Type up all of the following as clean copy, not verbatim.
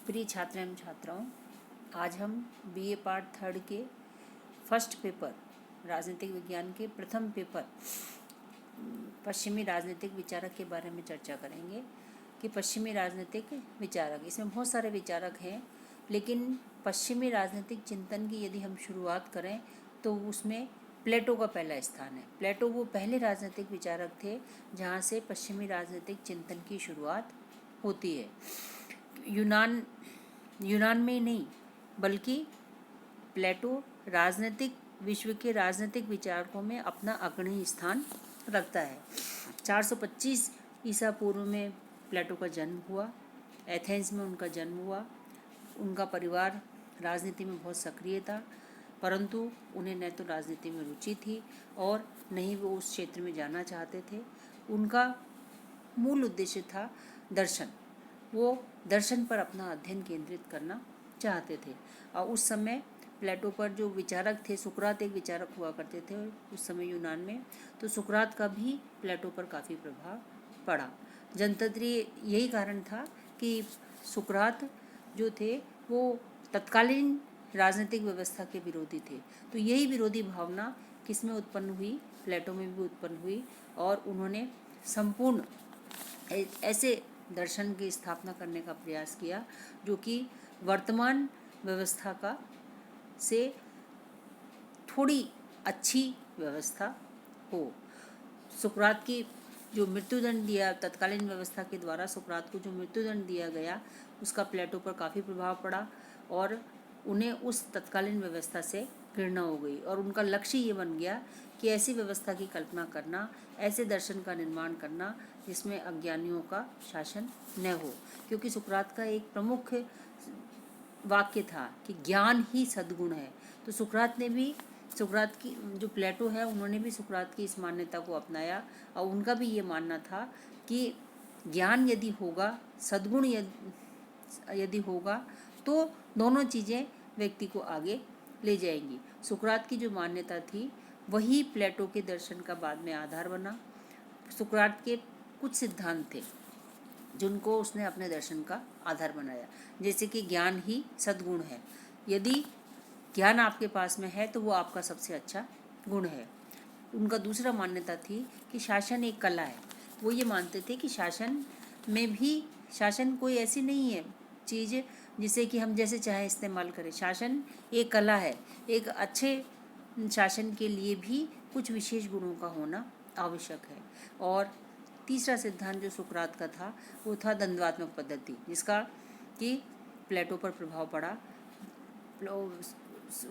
प्रिय छात्र एवं छात्राओं, आज हम बीए पार्ट 3 के फर्स्ट पेपर राजनीतिक विज्ञान के प्रथम पेपर पश्चिमी राजनीतिक विचारक के बारे में चर्चा करेंगे कि पश्चिमी राजनीतिक विचारक, इसमें बहुत सारे विचारक हैं, लेकिन पश्चिमी राजनीतिक चिंतन की यदि हम शुरुआत करें तो उसमें प्लेटो का पहला स्थान है। प्लेटो वो पहले राजनीतिक विचारक थे जहाँ से पश्चिमी राजनीतिक चिंतन की शुरुआत होती है। यूनान में ही नहीं बल्कि प्लेटो राजनीतिक विश्व के राजनीतिक विचारकों में अपना अग्रणी स्थान रखता है। 425 ईसा पूर्व में प्लेटो का जन्म हुआ। एथेंस में उनका जन्म हुआ। उनका परिवार राजनीति में बहुत सक्रिय था, परंतु उन्हें न तो राजनीति में रुचि थी और न ही वो उस क्षेत्र में जाना चाहते थे। उनका मूल उद्देश्य था दर्शन। वो दर्शन पर अपना अध्ययन केंद्रित करना चाहते थे। और उस समय प्लेटो पर जो विचारक थे, सुकरात एक विचारक हुआ करते थे उस समय यूनान में, तो सुकरात का भी प्लेटो पर काफ़ी प्रभाव पड़ा। जनतंत्रीय यही कारण था कि सुकरात जो थे वो तत्कालीन राजनीतिक व्यवस्था के विरोधी थे। तो यही विरोधी भावना किस में उत्पन्न हुई? प्लेटो में भी उत्पन्न हुई और उन्होंने संपूर्ण ऐसे दर्शन की स्थापना करने का प्रयास किया जो कि वर्तमान व्यवस्था का से थोड़ी अच्छी व्यवस्था हो। सुकरात की जो मृत्युदंड दिया, तत्कालीन व्यवस्था के द्वारा सुकरात को जो मृत्युदंड दिया गया, उसका प्लेटो पर काफ़ी प्रभाव पड़ा और उन्हें उस तत्कालीन व्यवस्था से घृणा हो गई और उनका लक्ष्य ये बन गया कि ऐसी व्यवस्था की कल्पना करना, ऐसे दर्शन का निर्माण करना जिसमें अज्ञानियों का शासन न हो। क्योंकि सुकरात का एक प्रमुख वाक्य था कि ज्ञान ही सद्गुण है। तो सुकरात की जो प्लेटो है, उन्होंने भी सुकरात की इस मान्यता को अपनाया और उनका भी ये मानना था कि ज्ञान यदि होगा, सद्गुण यदि होगा तो दोनों चीज़ें व्यक्ति को आगे ले जाएंगी। सुकरात की जो मान्यता थी वही प्लेटो के दर्शन का बाद में आधार बना। सुकरात के कुछ सिद्धांत थे जिनको उसने अपने दर्शन का आधार बनाया, जैसे कि ज्ञान ही सद्गुण है। यदि ज्ञान आपके पास में है तो वो आपका सबसे अच्छा गुण है। उनका दूसरा मान्यता थी कि शासन एक कला है। वो ये मानते थे कि शासन कोई ऐसी नहीं है चीज़ जिसे कि हम जैसे चाहे इस्तेमाल करें। शासन एक कला है। एक अच्छे शासन के लिए भी कुछ विशेष गुणों का होना आवश्यक है। और तीसरा सिद्धांत जो सुकरात का था वो था द्वंद्वात्मक पद्धति, जिसका कि प्लेटो पर प्रभाव पड़ा।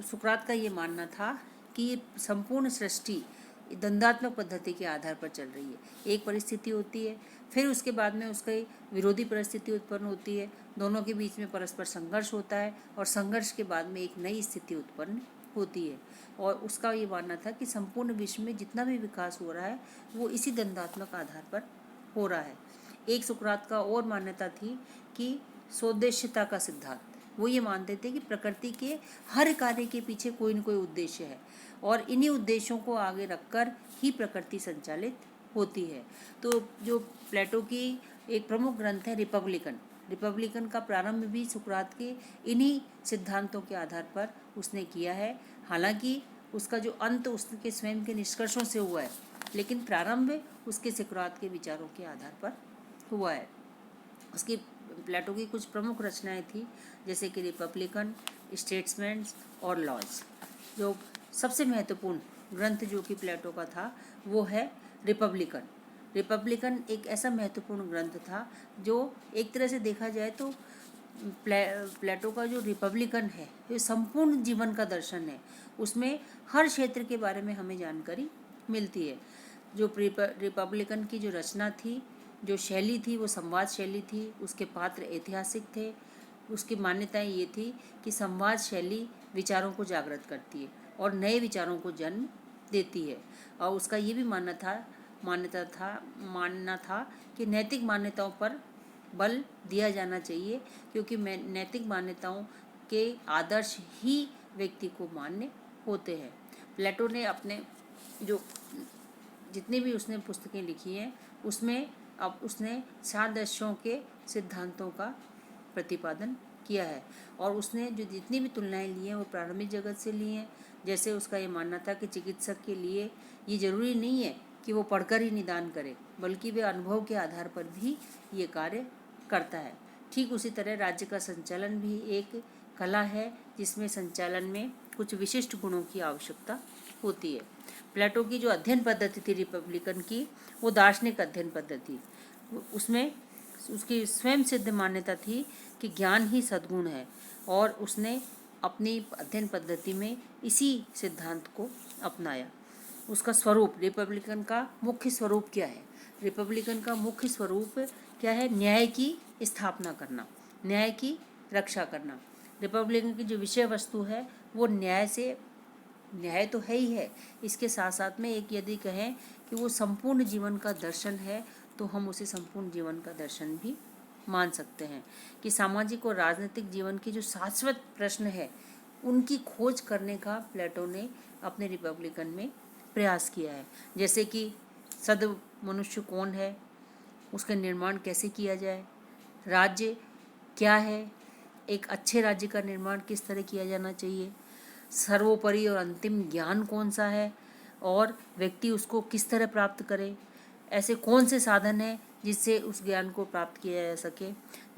सुकरात का ये मानना था कि संपूर्ण सृष्टि द्वंद्वात्मक पद्धति के आधार पर चल रही है। एक परिस्थिति होती है, फिर उसके बाद में उसका विरोधी परिस्थिति उत्पन्न होती है, दोनों के बीच में परस्पर संघर्ष होता है और संघर्ष के बाद में एक नई स्थिति उत्पन्न होती है। और उसका ये मानना था कि संपूर्ण विश्व में जितना भी विकास हो रहा है वो इसी द्वंद्वात्मक आधार पर हो रहा है। एक सुकरात का और मान्यता थी कि सोद्देश्यता का सिद्धांत। वो ये मानते थे कि प्रकृति के हर कार्य के पीछे कोई न कोई उद्देश्य है और इन्हीं उद्देश्यों को आगे रखकर ही प्रकृति संचालित होती है। तो जो प्लेटो की एक प्रमुख ग्रंथ है रिपब्लिकन का प्रारंभ भी सुकरात के इन्हीं सिद्धांतों के आधार पर उसने किया है। हालांकि उसका जो अंत उसके स्वयं के निष्कर्षों से हुआ है, लेकिन प्रारंभ उसके सुकरात के विचारों के आधार पर हुआ है। उसकी प्लेटो की कुछ प्रमुख रचनाएं थी, जैसे कि रिपब्लिकन, स्टेट्समैन्स और लॉज। जो सबसे महत्वपूर्ण ग्रंथ जो कि प्लेटो का था वो है रिपब्लिकन एक ऐसा महत्वपूर्ण ग्रंथ था जो एक तरह से देखा जाए तो प्लेटो का जो रिपब्लिकन है ये संपूर्ण जीवन का दर्शन है। उसमें हर क्षेत्र के बारे में हमें जानकारी मिलती है। जो रिपब्लिकन की जो रचना थी, जो शैली थी, वो संवाद शैली थी। उसके पात्र ऐतिहासिक थे। उसकी मान्यताएं ये थी कि संवाद शैली विचारों को जागृत करती है और नए विचारों को जन्म देती है। और उसका ये भी मानना था कि नैतिक मान्यताओं पर बल दिया जाना चाहिए, क्योंकि नैतिक मान्यताओं के आदर्श ही व्यक्ति को मान्य होते हैं। प्लेटो ने अपने जो जितनी भी उसने पुस्तकें लिखी हैं उसमें अब उसने सादृश्यों के सिद्धांतों का प्रतिपादन किया। किया है, और उसने जो जितनी भी तुलनाएं ली हैं वो प्रारंभिक जगत से ली हैं। जैसे उसका ये मानना था कि चिकित्सक के लिए ये जरूरी नहीं है कि वो पढ़कर ही निदान करे, बल्कि वे अनुभव के आधार पर भी ये कार्य करता है। ठीक उसी तरह राज्य का संचालन भी एक कला है, जिसमें संचालन में कुछ विशिष्ट गुणों की आवश्यकता होती है। प्लेटो की जो अध्ययन पद्धति थी रिपब्लिकन की, वो दार्शनिक अध्ययन पद्धति, उसमें उसकी स्वयं सिद्ध मान्यता थी कि ज्ञान ही सद्गुण है, और उसने अपनी अध्ययन पद्धति में इसी सिद्धांत को अपनाया। उसका स्वरूप, रिपब्लिकन का मुख्य स्वरूप क्या है? रिपब्लिकन का मुख्य स्वरूप क्या है? न्याय की स्थापना करना, न्याय की रक्षा करना। रिपब्लिकन की जो विषय वस्तु है वो न्याय तो है ही है, इसके साथ साथ में एक यदि कहें कि वो संपूर्ण जीवन का दर्शन है, तो हम उसे संपूर्ण जीवन का दर्शन भी मान सकते हैं। कि सामाजिक और राजनीतिक जीवन के जो शाश्वत प्रश्न है उनकी खोज करने का प्लेटो ने अपने रिपब्लिकन में प्रयास किया है। जैसे कि सद मनुष्य कौन है, उसका निर्माण कैसे किया जाए, राज्य क्या है, एक अच्छे राज्य का निर्माण किस तरह किया जाना चाहिए, सर्वोपरि और अंतिम ज्ञान कौन सा है, और व्यक्ति उसको किस तरह प्राप्त करे, ऐसे कौन से साधन हैं जिससे उस ज्ञान को प्राप्त किया जा सके।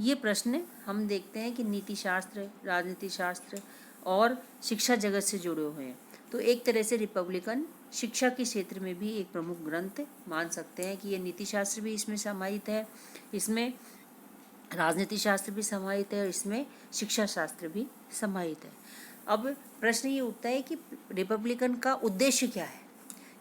ये प्रश्न हम देखते हैं कि नीति शास्त्र, राजनीति शास्त्र और शिक्षा जगत से जुड़े हुए हैं। तो एक तरह से रिपब्लिकन शिक्षा के क्षेत्र में भी एक प्रमुख ग्रंथ मान सकते हैं कि ये नीति शास्त्र भी इसमें समाहित है, इसमें राजनीति शास्त्र भी समाहित है, और इसमें शिक्षा शास्त्र भी समाहित है। अब प्रश्न ये उठता है कि रिपब्लिकन का उद्देश्य क्या है,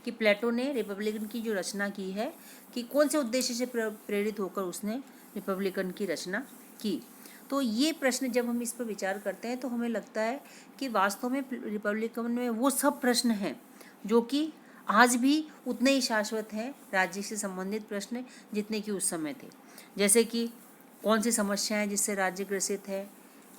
कि प्लेटो ने रिपब्लिकन की जो रचना की है कि कौन से उद्देश्य से प्रेरित होकर उसने रिपब्लिकन की रचना की। तो ये प्रश्न जब हम इस पर विचार करते हैं तो हमें लगता है कि वास्तव में रिपब्लिकन में वो सब प्रश्न हैं जो कि आज भी उतने ही शाश्वत हैं, राज्य से संबंधित प्रश्न, जितने कि उस समय थे। जैसे कि कौन सी समस्याएं जिससे राज्य ग्रसित है,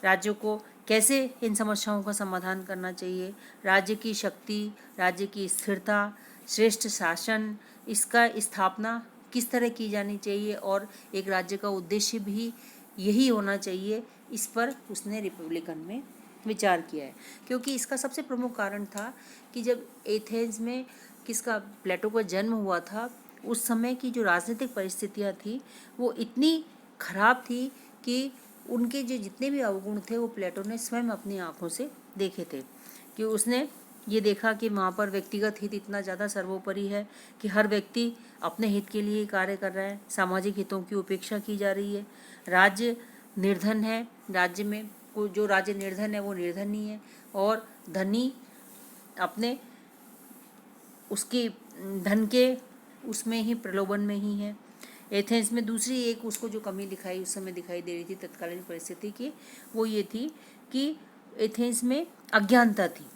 राज्यों को कैसे इन समस्याओं का समाधान करना चाहिए, राज्य की शक्ति, राज्य की स्थिरता, श्रेष्ठ शासन, इसका स्थापना किस तरह की जानी चाहिए, और एक राज्य का उद्देश्य भी यही होना चाहिए। इस पर उसने रिपब्लिकन में विचार किया है, क्योंकि इसका सबसे प्रमुख कारण था कि जब एथेंस में प्लेटो का जन्म हुआ था, उस समय की जो राजनीतिक परिस्थितियाँ थी वो इतनी खराब थी कि उनके जो जितने भी अवगुण थे वो प्लेटो ने स्वयं अपनी आंखों से देखे थे। कि उसने ये देखा कि वहाँ पर व्यक्तिगत हित इतना ज़्यादा सर्वोपरि है कि हर व्यक्ति अपने हित के लिए कार्य कर रहा है, सामाजिक हितों की उपेक्षा की जा रही है, राज्य निर्धन है, राज्य में जो राज्य निर्धन है वो निर्धन ही है, और धनी अपने उसकी धन के उसमें ही प्रलोभन में ही है। एथेंस में दूसरी एक उसको जो कमी दिखाई उस समय दिखाई दे रही थी तत्कालीन परिस्थिति की, वो ये थी कि एथेंस में अज्ञानता थी।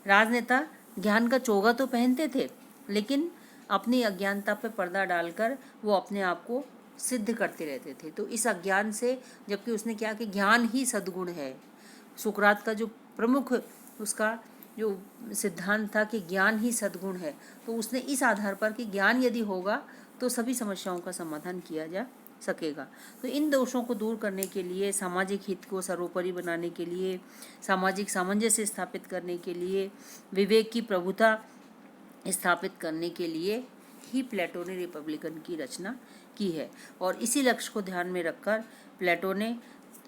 राजनेता ज्ञान का चोगा तो पहनते थे, लेकिन अपनी अज्ञानता पर पर्दा डालकर वो अपने आप को सिद्ध करते रहते थे। तो इस अज्ञान से, जबकि उसने क्या कि ज्ञान ही सद्गुण है, सुकरात का जो प्रमुख उसका जो सिद्धांत था कि ज्ञान ही सद्गुण है, तो उसने इस आधार पर कि ज्ञान यदि होगा तो सभी समस्याओं का समाधान किया जा सकेगा। तो इन दोषों को दूर करने के लिए, सामाजिक हित को सर्वोपरि बनाने के लिए, सामाजिक सामंजस्य स्थापित करने के लिए, विवेक की प्रभुता स्थापित करने के लिए ही प्लेटो ने रिपब्लिकन की रचना की है। और इसी लक्ष्य को ध्यान में रखकर प्लेटो ने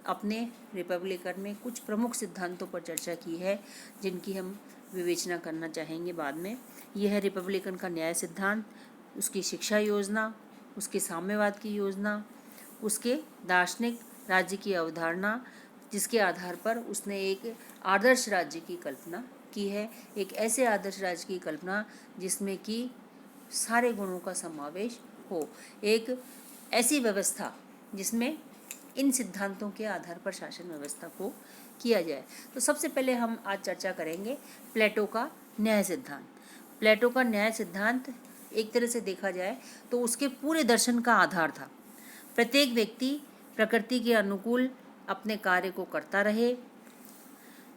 अपने रिपब्लिकन में कुछ प्रमुख सिद्धांतों पर चर्चा की है, जिनकी हम विवेचना करना चाहेंगे बाद में। यह है रिपब्लिकन का न्याय सिद्धांत, उसकी शिक्षा योजना, उसके साम्यवाद की योजना, उसके दार्शनिक राज्य की अवधारणा, जिसके आधार पर उसने एक आदर्श राज्य की कल्पना की है, एक ऐसे आदर्श राज्य की कल्पना जिसमें कि सारे गुणों का समावेश हो, एक ऐसी व्यवस्था जिसमें इन सिद्धांतों के आधार पर शासन व्यवस्था को किया जाए। तो सबसे पहले हम आज चर्चा करेंगे प्लेटो का न्याय सिद्धांत। प्लेटो का न्याय सिद्धांत एक तरह से देखा जाए तो उसके पूरे दर्शन का आधार था। प्रत्येक व्यक्ति प्रकृति के अनुकूल अपने कार्य को करता रहे,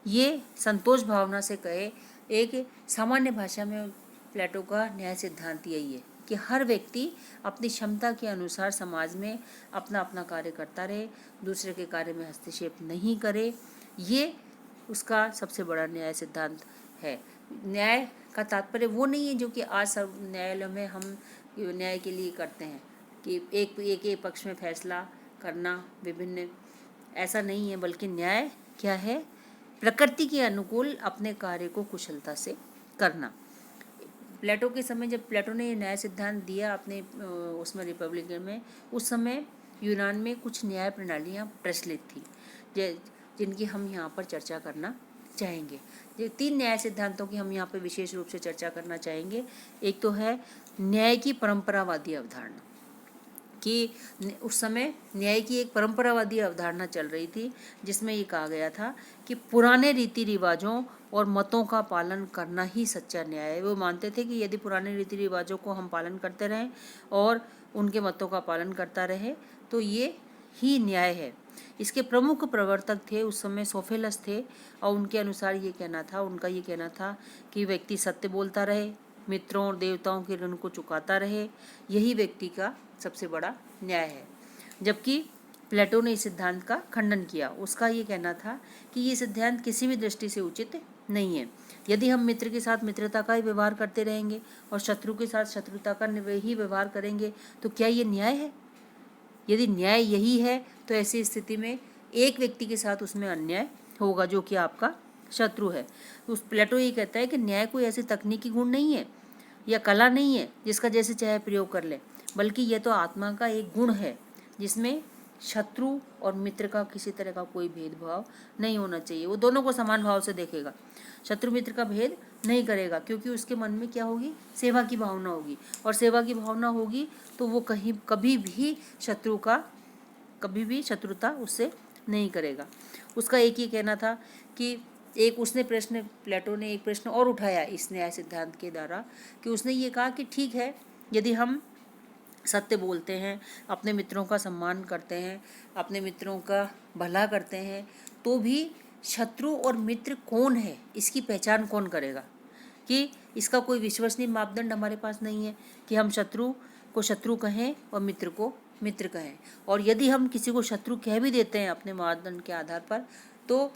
ये संतोष भावना से कहे, एक सामान्य भाषा में प्लेटो का न्याय सिद्धांत यही है। कि हर व्यक्ति अपनी क्षमता के अनुसार समाज में अपना अपना कार्य करता रहे, दूसरे के कार्य में हस्तक्षेप नहीं करे। ये उसका सबसे बड़ा न्याय सिद्धांत है। न्याय का तात्पर्य वो नहीं है जो कि आज सब न्यायालयों में हम न्याय के लिए करते हैं कि एक पक्ष में फैसला करना विभिन्न, ऐसा नहीं है। बल्कि न्याय क्या है? प्रकृति के अनुकूल अपने कार्य को कुशलता से करना। प्लेटो के समय, जब प्लेटो ने न्याय सिद्धांत दिया अपने उसमें रिपब्लिक में, उस समय यूनान में कुछ न्याय प्रणालियाँ प्रचलित थी जिनकी हम यहाँ पर चर्चा करना चाहेंगे। ये 3 न्याय सिद्धांतों की हम यहाँ पर विशेष रूप से चर्चा करना चाहेंगे। एक तो है न्याय की परंपरावादी अवधारणा, कि उस समय न्याय की एक परंपरावादी अवधारणा चल रही थी जिसमें ये कहा गया था कि पुराने रीति रिवाजों और मतों का पालन करना ही सच्चा न्याय है। वो मानते थे कि यदि पुराने रीति रिवाजों को हम पालन करते रहें और उनके मतों का पालन करता रहे तो ये ही न्याय है। इसके प्रमुख प्रवर्तक थे उस समय सोफेलस थे, और उनके अनुसार ये कहना था, उनका ये कहना था कि व्यक्ति सत्य बोलता रहे, मित्रों और देवताओं के ऋण को चुकाता रहे, यही व्यक्ति का सबसे बड़ा न्याय है। जबकि प्लेटो ने इस सिद्धांत का खंडन किया। उसका ये कहना था कि ये सिद्धांत किसी भी दृष्टि से उचित नहीं है। यदि हम मित्र के साथ मित्रता का ही व्यवहार करते रहेंगे और शत्रु के साथ शत्रुता का ही व्यवहार करेंगे तो क्या ये न्याय है? यदि न्याय यही है तो ऐसी स्थिति में एक व्यक्ति के साथ उसमें अन्याय होगा जो कि आपका शत्रु है। उस प्लेटो ये कहता है कि न्याय कोई ऐसी तकनीकी गुण नहीं है या कला नहीं है जिसका जैसे चाहे प्रयोग कर ले, बल्कि यह तो आत्मा का एक गुण है जिसमें शत्रु और मित्र का किसी तरह का कोई भेदभाव नहीं होना चाहिए। वो दोनों को समान भाव से देखेगा, शत्रु मित्र का भेद नहीं करेगा, क्योंकि उसके मन में क्या होगी? सेवा की भावना होगी, और सेवा की भावना होगी तो वो कभी भी शत्रुता उससे नहीं करेगा। उसका एक ही कहना था कि प्लेटो ने एक प्रश्न और उठाया इस न्याय सिद्धांत के द्वारा, कि उसने ये कहा कि ठीक है, यदि हम सत्य बोलते हैं, अपने मित्रों का सम्मान करते हैं, अपने मित्रों का भला करते हैं, तो भी शत्रु और मित्र कौन है इसकी पहचान कौन करेगा? कि इसका कोई विश्वसनीय मापदंड हमारे पास नहीं है कि हम शत्रु को शत्रु कहें और मित्र को मित्र कहें। और यदि हम किसी को शत्रु कह भी देते हैं अपने मापदंड के आधार पर, तो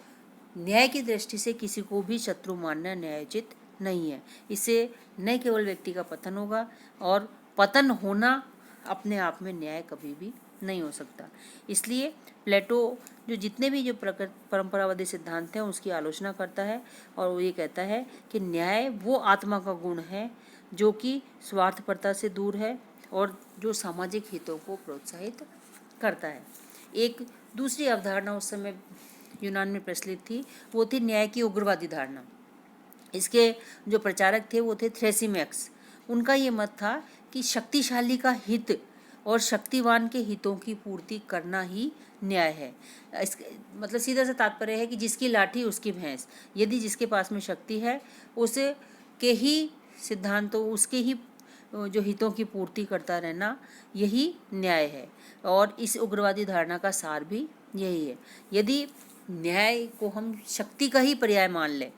न्याय की दृष्टि से किसी को भी शत्रु मानना न्यायोचित नहीं है। इससे न केवल व्यक्ति का पतन होगा, और पतन होना अपने आप में न्याय कभी भी नहीं हो सकता। इसलिए प्लेटो जो जितने भी जो परंपरावादी सिद्धांत हैं उसकी आलोचना करता है, और वो ये कहता है कि न्याय वो आत्मा का गुण है जो कि स्वार्थपरता से दूर है और जो सामाजिक हितों को प्रोत्साहित करता है। एक दूसरी अवधारणा उस समय यूनान में प्रचलित थी, वो थी न्याय की उग्रवादी धारणा। इसके जो प्रचारक थे वो थे थ्रेसिमैक्स। उनका ये मत था कि शक्तिशाली का हित और शक्तिवान के हितों की पूर्ति करना ही न्याय है। इसके मतलब सीधा सा तात्पर्य है कि जिसकी लाठी उसकी भैंस। यदि जिसके पास में शक्ति है उसे के ही सिद्धांतों, उसके ही जो हितों की पूर्ति करता रहना, यही न्याय है। और इस उग्रवादी धारणा का सार भी यही है। यदि न्याय को हम शक्ति का ही पर्याय मान लें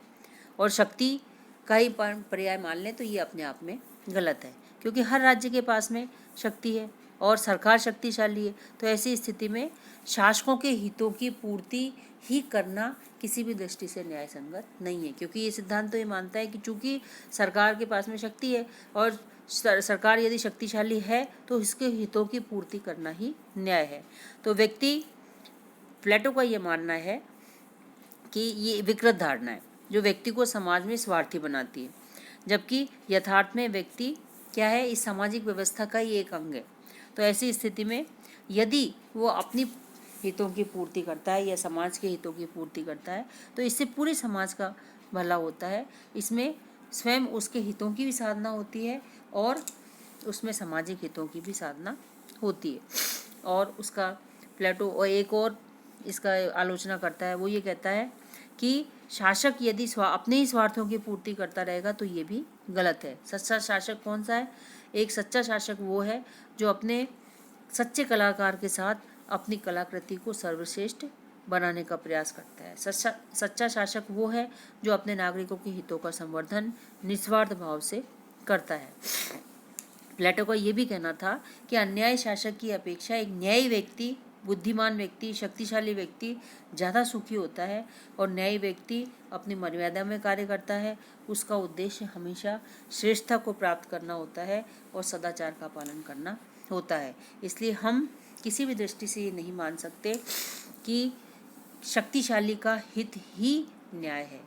और शक्ति का ही पर्याय मान लें तो ये अपने आप में गलत है, क्योंकि हर राज्य के पास में शक्ति है और सरकार शक्तिशाली है। तो ऐसी स्थिति में शासकों के हितों की पूर्ति ही करना किसी भी दृष्टि से न्याय संगत नहीं है, क्योंकि ये सिद्धांत तो ये मानता है कि चूंकि सरकार के पास में शक्ति है और सरकार यदि शक्तिशाली है तो इसके हितों की पूर्ति करना ही न्याय है। तो प्लेटो का ये मानना है कि ये विकृत धारणा है जो व्यक्ति को समाज में स्वार्थी बनाती है, जबकि यथार्थ में व्यक्ति क्या है? इस सामाजिक व्यवस्था का ही एक अंग है। तो ऐसी स्थिति में यदि वो अपनी हितों की पूर्ति करता है या समाज के हितों की पूर्ति करता है तो इससे पूरे समाज का भला होता है। इसमें स्वयं उसके हितों की भी साधना होती है और उसमें सामाजिक हितों की भी साधना होती है। और उसका प्लेटो और एक और इसका आलोचना करता है, वो ये कहता है कि शासक यदि अपने ही स्वार्थों की पूर्ति करता रहेगा तो ये भी गलत है। सच्चा शासक कौन सा है? एक सच्चा शासक वो है जो अपने सच्चे कलाकार के साथ अपनी कलाकृति को सर्वश्रेष्ठ बनाने का प्रयास करता है। सच्चा शासक वो है जो अपने नागरिकों के हितों का संवर्धन निस्वार्थ भाव से करता है। प्लेटो का ये भी कहना था कि अन्यायी शासक की अपेक्षा एक न्यायी व्यक्ति, बुद्धिमान व्यक्ति, शक्तिशाली व्यक्ति ज़्यादा सुखी होता है, और न्यायी व्यक्ति अपनी मर्यादा में कार्य करता है। उसका उद्देश्य हमेशा श्रेष्ठता को प्राप्त करना होता है और सदाचार का पालन करना होता है। इसलिए हम किसी भी दृष्टि से ये नहीं मान सकते कि शक्तिशाली का हित ही न्याय है।